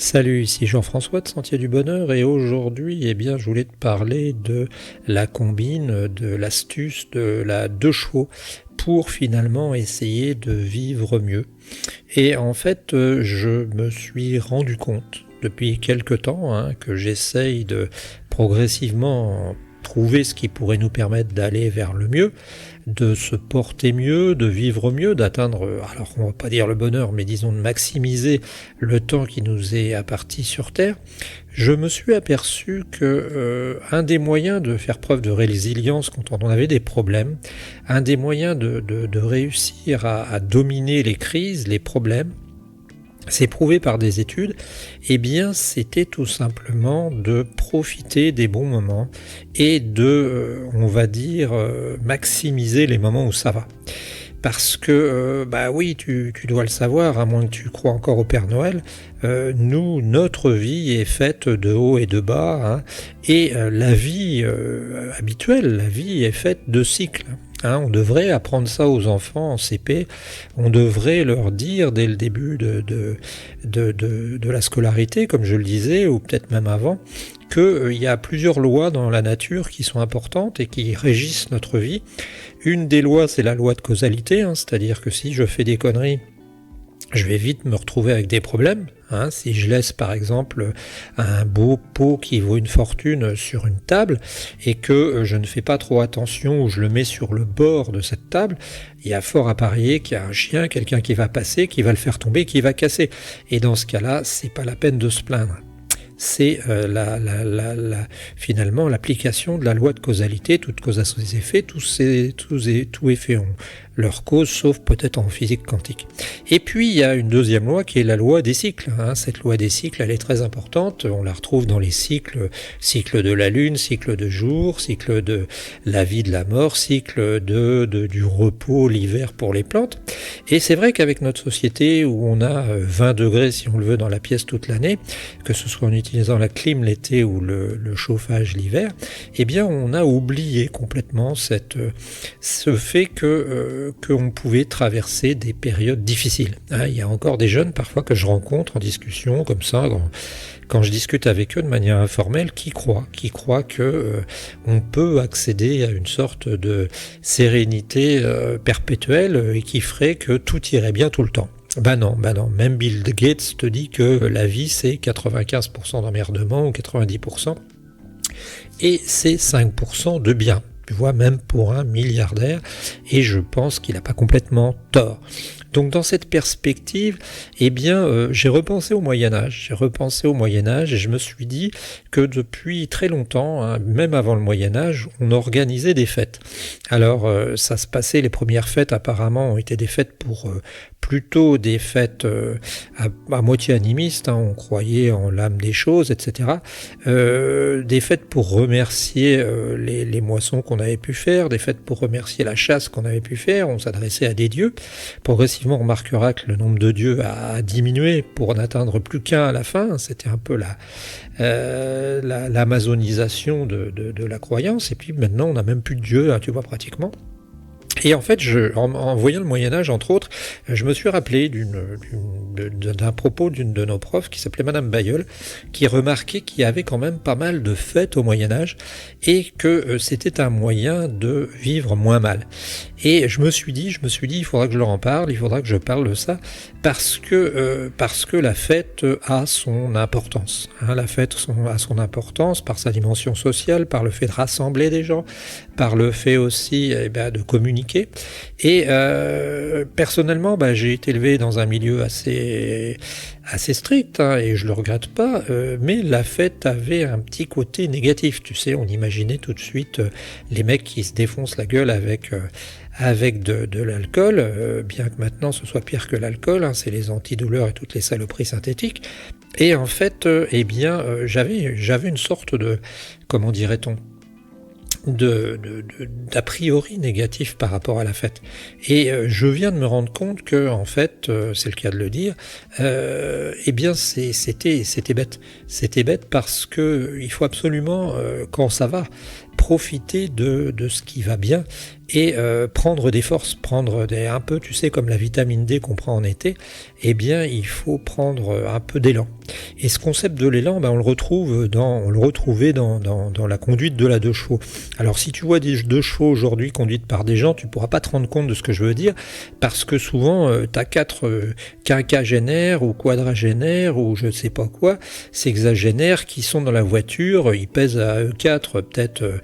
Salut, ici Jean-François de Sentier du Bonheur et aujourd'hui, je voulais te parler de la combine, de l'astuce de la 2 chevaux pour finalement essayer de vivre mieux. Et en fait, je me suis rendu compte depuis quelque temps que j'essaye de progressivement trouver ce qui pourrait nous permettre d'aller vers le mieux, de se porter mieux, de vivre mieux, d'atteindre, alors on va pas dire le bonheur, mais disons de maximiser le temps qui nous est imparti sur Terre. Je me suis aperçu que un des moyens de faire preuve de résilience quand on avait des problèmes, un des moyens de réussir à dominer les crises, les problèmes, c'est prouvé par des études, c'était tout simplement de profiter des bons moments et de, on va dire, maximiser les moments où ça va. Parce que, oui, tu dois le savoir, à moins que tu crois encore au Père Noël, notre vie est faite de haut et de bas, et la vie habituelle, la vie est faite de cycles. On devrait apprendre ça aux enfants en CP, on devrait leur dire dès le début de la scolarité, comme je le disais, ou peut-être même avant, qu'il y a plusieurs lois dans la nature qui sont importantes et qui régissent notre vie. Une des lois, c'est la loi de causalité, c'est-à-dire que si je fais des conneries, je vais vite me retrouver avec des problèmes. Si je laisse par exemple un beau pot qui vaut une fortune sur une table et que je ne fais pas trop attention ou je le mets sur le bord de cette table, il y a fort à parier qu'il y a un chien, quelqu'un qui va passer, qui va le faire tomber, qui va casser. Et dans ce cas-là, c'est pas la peine de se plaindre. C'est finalement l'application de la loi de causalité, toute cause a ses effets, tout effet ont leur cause, sauf peut-être en physique quantique. Et puis il y a une deuxième loi qui est la loi des cycles. Cette loi des cycles, elle est très importante, on la retrouve dans les cycles de la lune, cycle de jour, cycle de la vie, de la mort, cycle du repos l'hiver pour les plantes. Et c'est vrai qu'avec notre société où on a 20 degrés si on le veut dans la pièce toute l'année, que ce soit en utilisant la clim l'été ou le chauffage l'hiver, on a oublié complètement ce fait qu'on pouvait traverser des périodes difficiles. Il y a encore des jeunes parfois que je rencontre en discussion comme ça, quand je discute avec eux de manière informelle, qui croient que on peut accéder à une sorte de sérénité perpétuelle et qui ferait que tout irait bien tout le temps. Non, même Bill Gates te dit que la vie c'est 95% d'emmerdement ou 90% et c'est 5% de bien. Tu vois, même pour un milliardaire, et je pense qu'il n'a pas complètement tort. Donc dans cette perspective, j'ai repensé au Moyen-Âge. Et je me suis dit que depuis très longtemps, même avant le Moyen-Âge, on organisait des fêtes. Alors ça se passait, les premières fêtes apparemment ont été des fêtes pour plutôt des fêtes à moitié animistes, on croyait en l'âme des choses, etc. Des fêtes pour remercier les moissons qu'on avait pu faire, des fêtes pour remercier la chasse qu'on avait pu faire, on s'adressait à des dieux. Progressivement, on remarquera que le nombre de dieux a diminué pour n'atteindre plus qu'un à la fin, c'était un peu l'amazonisation de la croyance, et puis maintenant on n'a même plus de dieux, tu vois, pratiquement. Et en fait, en voyant le Moyen-Âge, entre autres, je me suis rappelé d'un propos d'une de nos profs qui s'appelait Madame Bayeul, qui remarquait qu'il y avait quand même pas mal de fêtes au Moyen-Âge et que c'était un moyen de vivre moins mal. Et je me suis dit, il faudra que je leur en parle, il faudra que je parle de ça, parce que la fête a son importance. La fête a son importance par sa dimension sociale, par le fait de rassembler des gens, par le fait aussi de communiquer. Et personnellement, j'ai été élevé dans un milieu assez strict, et je le regrette pas, mais la fête avait un petit côté négatif, tu sais, on imaginait tout de suite les mecs qui se défoncent la gueule avec de l'alcool, bien que maintenant ce soit pire que l'alcool, c'est les antidouleurs et toutes les saloperies synthétiques. Et en fait, j'avais une sorte de, comment dirait-on, d'a priori négatif par rapport à la fête. Et je viens de me rendre compte que, en fait, c'est le cas de le dire, c'était bête. C'était bête parce que il faut absolument, quand ça va, profiter de ce qui va bien et prendre des forces, un peu, tu sais, comme la vitamine D qu'on prend en été, il faut prendre un peu d'élan. Et ce concept de l'élan, on le retrouvait dans la conduite de la 2 chevaux. Alors si tu vois des 2 chevaux aujourd'hui conduites par des gens, tu pourras pas te rendre compte de ce que je veux dire, parce que souvent tu as 4 quinquagénaires ou quadragénaires ou je sais pas quoi, sexagénaires qui sont dans la voiture, ils pèsent à eux 4 peut-être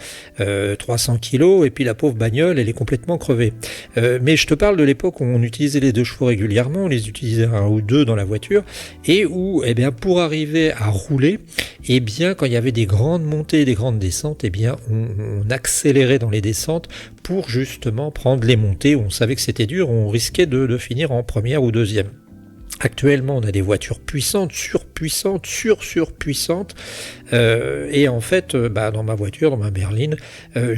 300 kilos, et puis la pauvre bagnole elle est complètement crevée. Mais je te parle de l'époque où on utilisait les 2 chevaux régulièrement, on les utilisait 1 ou 2 dans la voiture, et où pour arriver à rouler, quand il y avait des grandes montées et des grandes descentes, on accélérait dans les descentes pour justement prendre les montées où on savait que c'était dur, on risquait de finir en première ou deuxième. Actuellement, on a des voitures puissantes, surpuissantes, surpuissantes, et en fait, dans ma voiture, dans ma berline, on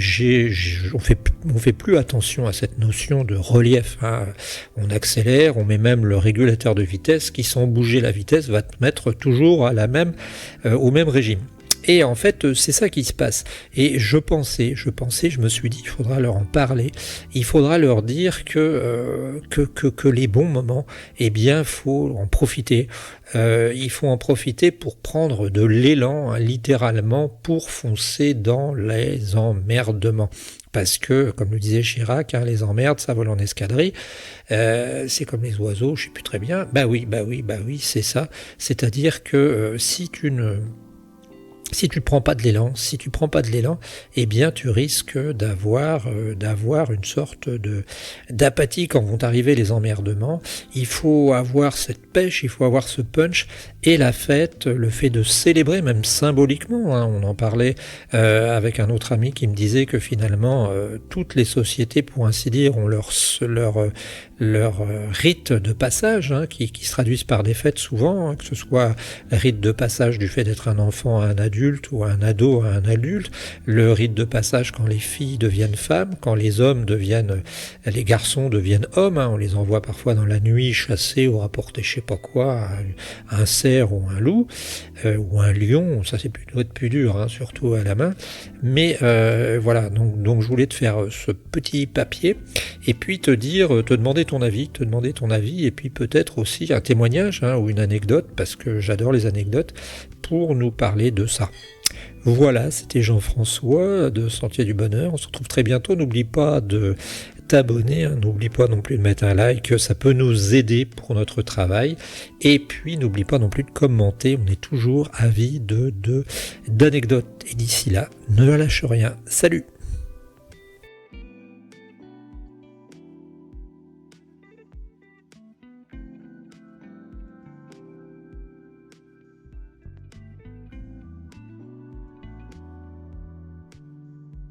fait plus attention à cette notion de relief. On accélère, on met même le régulateur de vitesse qui, sans bouger la vitesse, va te mettre toujours à au même régime. Et en fait, c'est ça qui se passe. Et je me suis dit, il faudra leur en parler. Il faudra leur dire que les bons moments, faut en profiter. Il faut en profiter pour prendre de l'élan, littéralement, pour foncer dans les emmerdements. Parce que, comme le disait Chirac, les emmerdes, ça vole en escadrille. C'est comme les oiseaux, je sais plus très bien. Bah oui, c'est ça. C'est-à-dire que si tu prends pas de l'élan, tu risques d'avoir une sorte d'apathie quand vont arriver les emmerdements. Il faut avoir cette pêche, il faut avoir ce punch, et la fête, le fait de célébrer, même symboliquement, on en parlait avec un autre ami qui me disait que finalement toutes les sociétés, pour ainsi dire, ont leur rite de passage, qui se traduisent par des fêtes souvent, que ce soit le rite de passage du fait d'être un enfant à un adulte, ou un ado à un adulte, le rite de passage quand les filles deviennent femmes, quand les garçons deviennent hommes, on les envoie parfois dans la nuit chasser ou rapporter je sais pas quoi, un cerf ou un loup, ou un lion, ça c'est plus dur, surtout à la main, mais voilà, donc je voulais te faire ce petit papier, et puis te demander ton avis, et puis peut-être aussi un témoignage, ou une anecdote, parce que j'adore les anecdotes, pour nous parler de ça. Voilà, c'était Jean-François de Sentier du Bonheur. On se retrouve très bientôt. N'oublie pas de t'abonner, n'oublie pas non plus de mettre un like, ça peut nous aider pour notre travail. Et puis n'oublie pas non plus de commenter, on est toujours avis d'anecdotes. Et d'ici là, ne lâche rien. Salut!